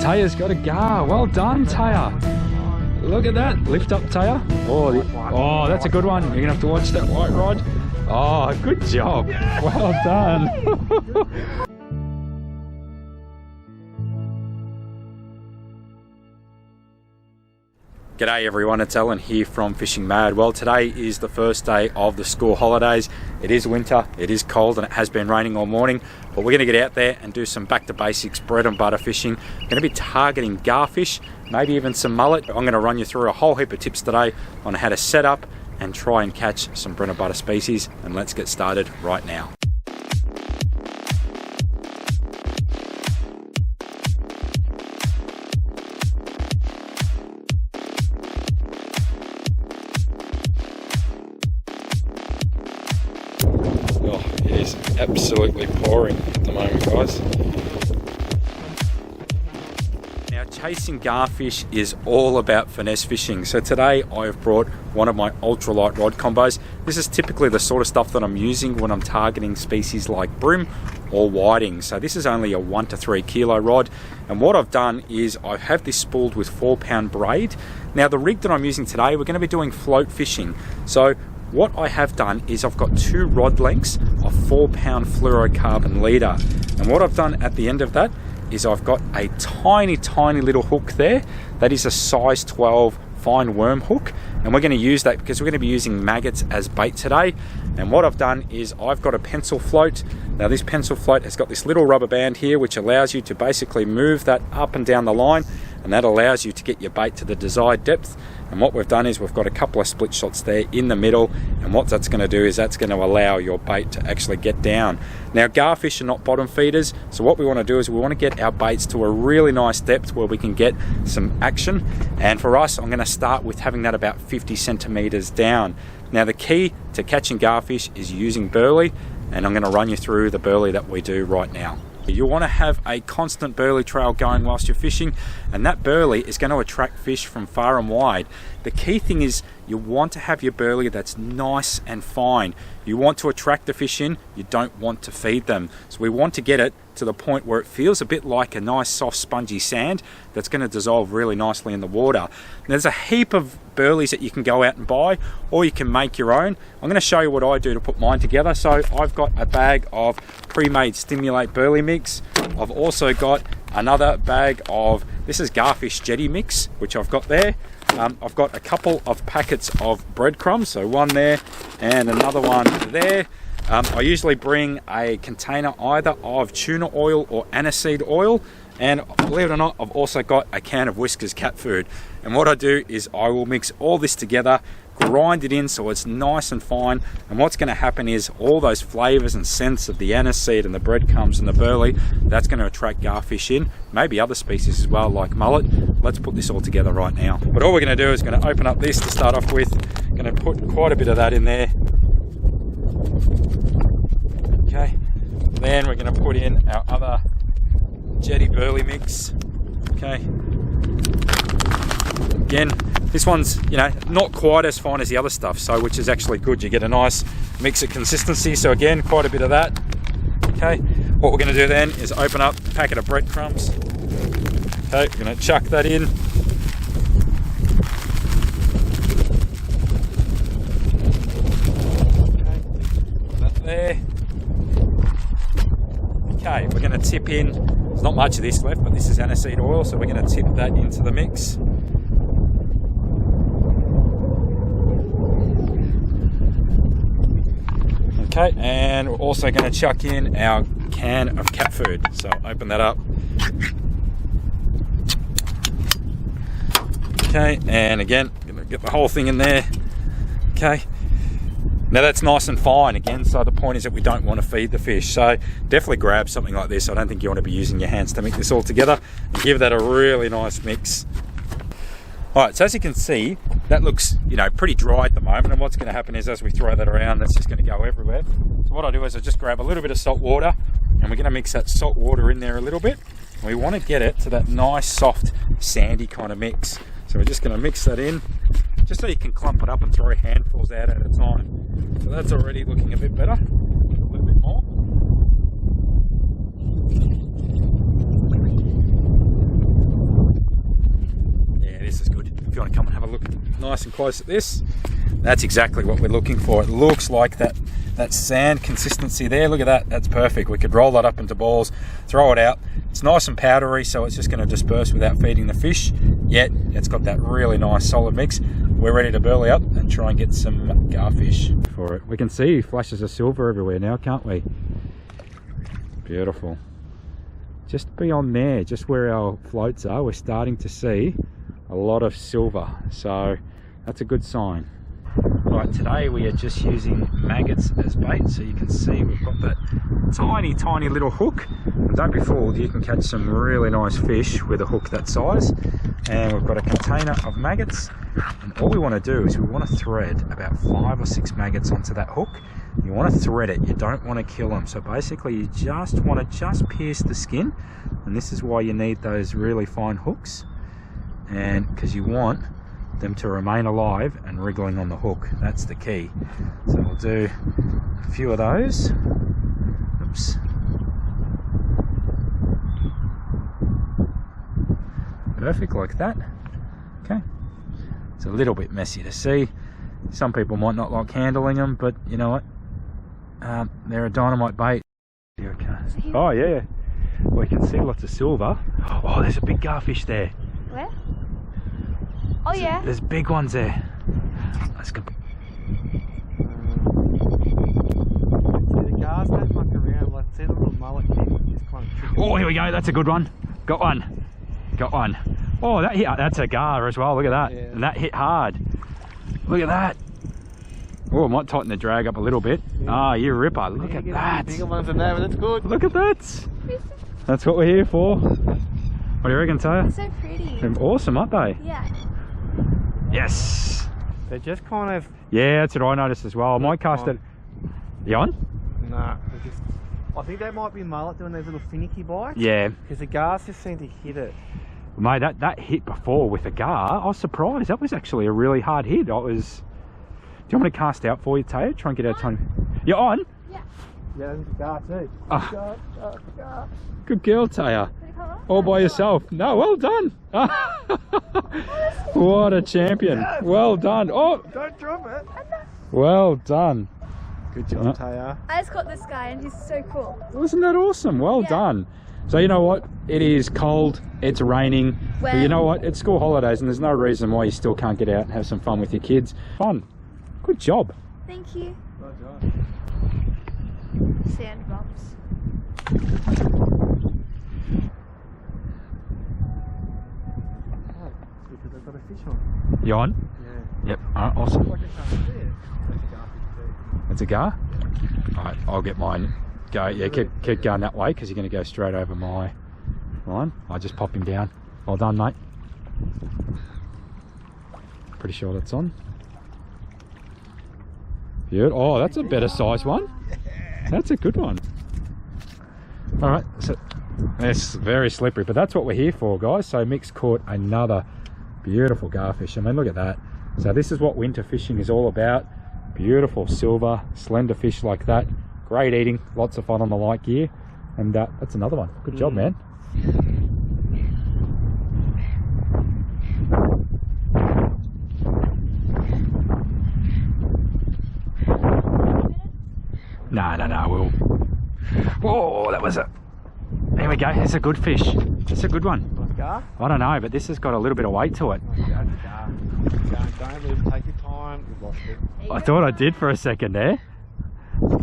Taya's got a gar. Well done, Taya. Look at that. Lift up, Taya. Oh, that's a good one. You're going to have to watch that white rod. Oh, good job. Well done. G'day everyone, it's Alan here from Fishing Mad. Well, today is the first day of the school holidays. It is winter, it is cold, and it has been raining all morning, but we're going to get out there and do some back to basics bread and butter fishing. Going to be targeting garfish, maybe even some mullet. I'm going to run you through a whole heap of tips today on how to set up and try and catch some bread and butter species, and let's get started right now. It is absolutely pouring at the moment, guys. Now, chasing garfish is all about finesse fishing. So today I have brought one of my ultralight rod combos. This is typically the sort of stuff that I'm using when I'm targeting species like bream or whiting. So this is only a 1 to 3 kilo rod. And what I've done is I have this spooled with 4-pound braid. Now the rig that I'm using today, we're going to be doing float fishing. So what I have done is I've got 2 rod lengths of 4-pound fluorocarbon leader, and what I've done at the end of that is I've got a tiny little hook there that is a size 12 fine worm hook, and we're going to use that because we're going to be using maggots as bait today. And what I've done is I've got a pencil float. Now this pencil float has got this little rubber band here which allows you to basically move that up and down the line, and that allows you to get your bait to the desired depth. And what we've done is we've got a couple of split shots there in the middle, and what that's going to do is that's going to allow your bait to actually get down. Now garfish are not bottom feeders, so what we want to do is we want to get our baits to a really nice depth where we can get some action. And for us, I'm going to start with having that about 50 centimeters down. Now the key to catching garfish is using burley, and I'm going to run you through the burley that we do right now. You want to have a constant burley trail going whilst you're fishing, and that burley is going to attract fish from far and wide. The key thing is you want to have your burley that's nice and fine. You want to attract the fish in, you don't want to feed them. So we want to get it to the point where it feels a bit like a nice soft spongy sand that's going to dissolve really nicely in the water. There's a heap of burleys that you can go out and buy, or you can make your own. I'm going to show you what I do to put mine together. So I've got a bag of pre-made Stimulate burley mix. I've also got another bag of, this is Garfish Jetty mix, which I've got there. I've got a couple of packets of breadcrumbs, so one there and another one there. I usually bring a container either of tuna oil or aniseed oil, and believe it or not, I've also got a can of Whiskas cat food. And what I do is I will mix all this together, grind it in so it's nice and fine, and what's going to happen is all those flavors and scents of the aniseed and the breadcrumbs and the burley, that's going to attract garfish in, maybe other species as well like mullet. Let's put this all together right now. But all we're going to do is going to open up this to start off with. Going to put quite a bit of that in there. Okay, then we're going to put in our other Jetty burley mix. Okay, again, this one's, you know, not quite as fine as the other stuff, so which is actually good. You get a nice mix of consistency, so again, quite a bit of that. Okay, what we're going to do then is open up a packet of breadcrumbs. Okay, we're going to chuck that in. Okay, put that there. Okay, we're going to tip in, there's not much of this left, but this is aniseed oil, so we're going to tip that into the mix. Okay, and we're also going to chuck in our can of cat food. So open that up. Okay, and again, going to get the whole thing in there. Okay. Now that's nice and fine again, so the point is that we don't want to feed the fish. So definitely grab something like this. I don't think you want to be using your hands to mix this all together, and give that a really nice mix. Alright, so as you can see, that looks, you know, pretty dry at the moment, and what's going to happen is as we throw that around, that's just going to go everywhere. So what I do is I just grab a little bit of salt water, and we're going to mix that salt water in there a little bit. And we want to get it to that nice, soft, sandy kind of mix. So we're just going to mix that in, just so you can clump it up and throw handfuls out at a time. So that's already looking a bit better. A little bit more. come and have a look nice and close at this. That's exactly what we're looking for. It looks like that sand consistency there. Look at that. That's perfect. We could roll that up into balls, throw it out. It's nice and powdery, so it's just going to disperse without feeding the fish. Yet it's got that really nice solid mix. We're ready to burley up and try and get some garfish for it. We can see flashes of silver everywhere now, can't we? Beautiful. Just beyond there, just where our floats are, we're starting to see a lot of silver, so that's a good sign. Right, today we are just using maggots as bait, so you can see we've got that tiny little hook. And don't be fooled, you can catch some really nice fish with a hook that size. And we've got a container of maggots, and all we want to do is we want to thread about 5 or 6 maggots onto that hook. You want to thread it, you don't want to kill them. So basically you just want to pierce the skin, and this is why you need those really fine hooks, and because you want them to remain alive and wriggling on the hook. That's the key. So we'll do a few of those. Oops. Perfect, like that. Okay. It's a little bit messy to see. Some people might not like handling them, but you know what? They're a dynamite bait. Oh yeah. We can see lots of silver. Oh, there's a big garfish there. Where? Oh yeah. There's big ones there. Let's go. The gars don't muck around. Like, see the little mullet thing? Just kind of tricky. Oh, here we go. That's a good one. Got one. Got one. Oh, that hit. That's a gar as well. Look at that. Yeah. And that hit hard. Look at that. Oh, I might tighten the drag up a little bit. Ah, you ripper. Look at that. Bigger ones than that, but that's good. Look at that. That's what we're here for. What do you reckon, Taya? So pretty. They're awesome, aren't they? Yeah. Yes. They're just kind of... Yeah, that's what I noticed as well. I might cast it. You on? Nah, they're just... I think that might be mullet doing those little finicky bites. Yeah. Because the gars just seem to hit it. Mate, that hit before with a gar, I was surprised. That was actually a really hard hit. I was... Do you want me to cast out for you, Taya? Try and get our time. You're on? Yeah. Yeah, there's a gar too. Ah. Gar. Good girl, Taya. Did it come off? All by yourself. No, well done. What a champion. Yes. Well done. Oh, Don't drop it. well done. Good job, Taya. I just caught this guy and he's so cool. Wasn't that awesome? Well Yeah. done. So you know what? It is cold, it's raining, but you know what? It's school holidays and there's no reason why you still can't get out and have some fun with your kids. Fun. Good job. Thank you. Good job. Sand bumps. Oh, because I've got a fish on. You on? Yeah. Yep. All right, awesome. Like I can't see it. That's a garfish too. It's a gar? Alright, I'll get mine. Go, yeah, keep going that way because you're going to go straight over my line. I'll just pop him down. Well done, mate. Pretty sure that's on. Beautiful. Oh, that's a better size one. That's a good one. Alright, so it's very slippery, but that's what we're here for, guys. So Mick's caught another beautiful garfish. I mean, look at that. So this is what winter fishing is all about. Beautiful silver, slender fish like that. Great eating, lots of fun on the light gear. And that's another one. Good job, man. No, we'll... Whoa, that was a... There we go, it's a good fish. It's a good one. Like a gar? I don't know, but this has got a little bit of weight to it. Like a gar. Don't move, take your time. You've lost it. I thought I did for a second there.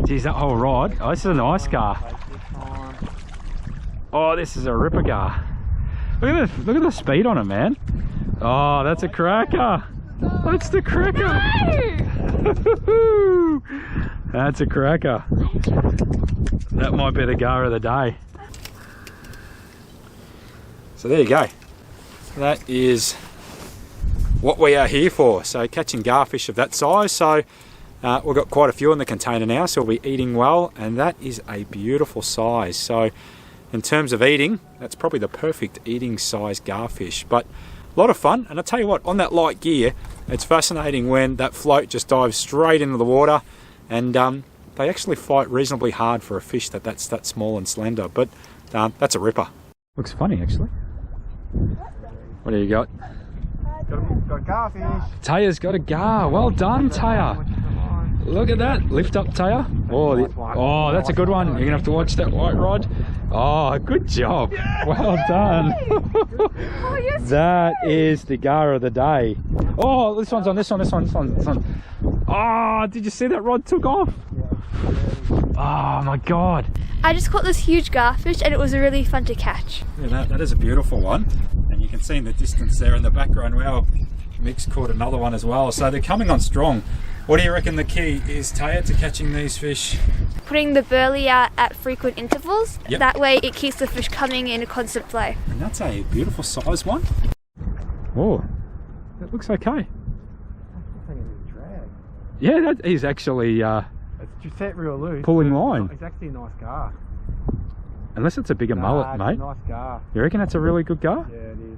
Geez, that whole rod. Oh, this is a nice gar. Take your time. Oh, this is a ripper gar. Look at the speed on it, man. Oh, that's a cracker. That's the cracker. That's a cracker. That might be the gar of the day. So there you go. That is what we are here for. So catching garfish of that size. So we've got quite a few in the container now, so we'll be eating well, and that is a beautiful size. So in terms of eating, that's probably the perfect eating size garfish. But a lot of fun, and I'll tell you what, on that light gear, it's fascinating when that float just dives straight into the water, and they actually fight reasonably hard for a fish that's that small and slender. But that's a ripper. Looks funny, actually. What do you got? Got garfish. Taya's got a gar. Well done, Taya. Look at that. Lift up, Taya. Oh, that's a good one. You're going to have to watch that white rod. Oh, good job. Well done. Oh, you're so That good. is the gar of the day. Oh, this one's on, this one. Oh, did you see that rod took off? Oh my God. I just caught this huge garfish and it was really fun to catch. Yeah, that is a beautiful one. And you can see in the distance there in the background, wow, Mick's caught another one as well. So they're coming on strong. What do you reckon the key is, Taya, to catching these fish? Putting the burley out at frequent intervals. Yep. That way it keeps the fish coming in a constant flow. And that's a beautiful size one. Oh, that looks okay. Yeah, that is actually, It's set real loose. Pulling line. It's actually a nice gar. unless it's a bigger mullet, it's mate. a nice gar. You reckon that's a really good gar? Yeah, it is.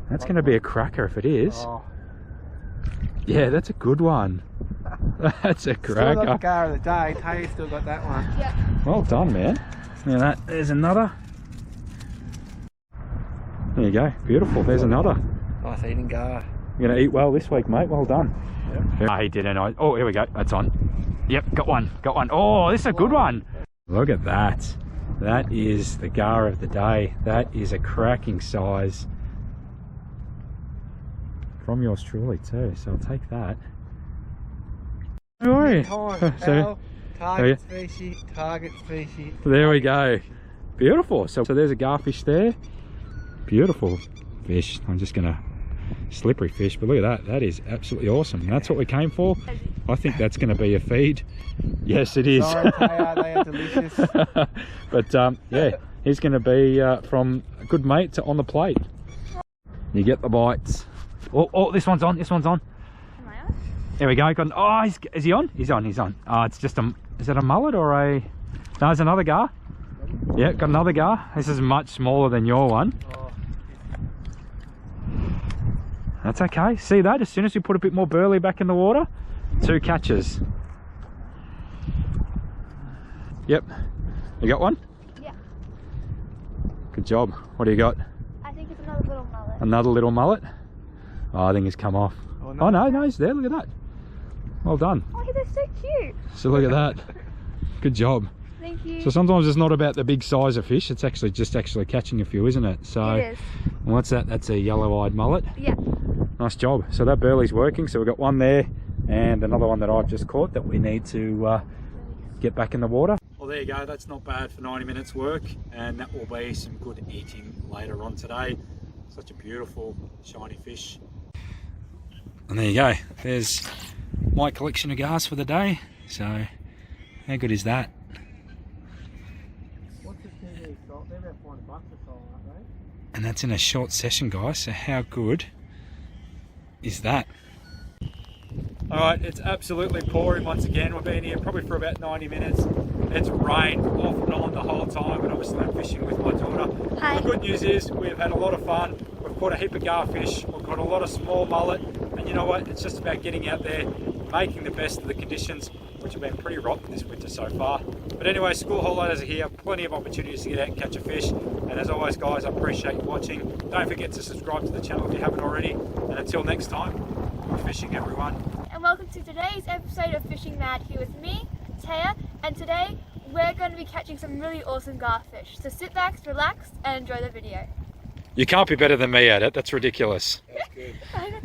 That's going to be a cracker if it is. Oh, Yeah, that's a good one. That's a still got the cracker. gar of the day. Taya's still got that one. Yeah. Well done, man. Yeah, there's another. There you go. Beautiful. There's another. Nice eating gar. You're going to eat well this week, mate. Well done. Yep. Ah, he did a nice. Oh, here we go. That's on. Yep, got one. Got one. Oh, this is a good one. Look at that. That is the gar of the day. That is a cracking size. From yours truly too, so I'll take that. Don't worry. So, Target species, target species. there we go. Beautiful. So there's a garfish there. Beautiful fish. I'm just gonna slippery fish, but look at that. That is absolutely awesome. And that's what we came for. I think that's gonna be a feed. Yes, it is. Sorry, Taya, they are delicious. But yeah, he's gonna be from a good mate to on the plate. You get the bites. Oh, this one's on. This one's on. Am I on? There we go. Got, oh, is he on? He's on. He's on. Oh, it's just a. Is it a mullet or a? No, it's another gar. Yeah, got another gar. This is much smaller than your one. Oh, That's okay. See that? As soon as we put a bit more burley back in the water, 2 catches. Yep. You got one? Yeah. Good job. What do you got? I think it's another little mullet. Another little mullet? Oh, I think he's come off. Oh, Oh no, he's there. Look at that. Well done. Oh, they're so cute. So look at that. Good job. Thank you. So sometimes it's not about the big size of fish, it's actually just catching a few, isn't it? So It is. what's that? That's a yellow-eyed mullet. Yeah. Nice job. So that burley's working. So we've got one there and another one that I've just caught that we need to get back in the water. Well, there you go. That's not bad for 90 minutes work, and that will be some good eating later on today. Such a beautiful shiny fish. And there you go. There's my collection of gars for the day. So how good is that? what's the TV salt? They're about $400 a salt, aren't they? And that's in a short session, guys. So how good is that? Alright, it's absolutely pouring once again. We've been here probably for about 90 minutes. It's rained off and on the whole time, but obviously I'm fishing with my daughter. Hi. The good news is we've had a lot of fun. We've caught a heap of garfish. We've caught a lot of small mullet. And you know what? It's just about getting out there, making the best of the conditions, which have been pretty rotten this winter so far. But anyway, school holidays are here. Plenty of opportunities to get out and catch a fish. And as always, guys, I appreciate you watching. Don't forget to subscribe to the channel if you haven't already. And until next time, good fishing, everyone. And welcome to today's episode of Fishing Mad here with me, Taya, and today we're going to be catching some really awesome garfish. So sit back, relax, and enjoy the video. You can't be better than me at it. That's ridiculous. That's good. I know.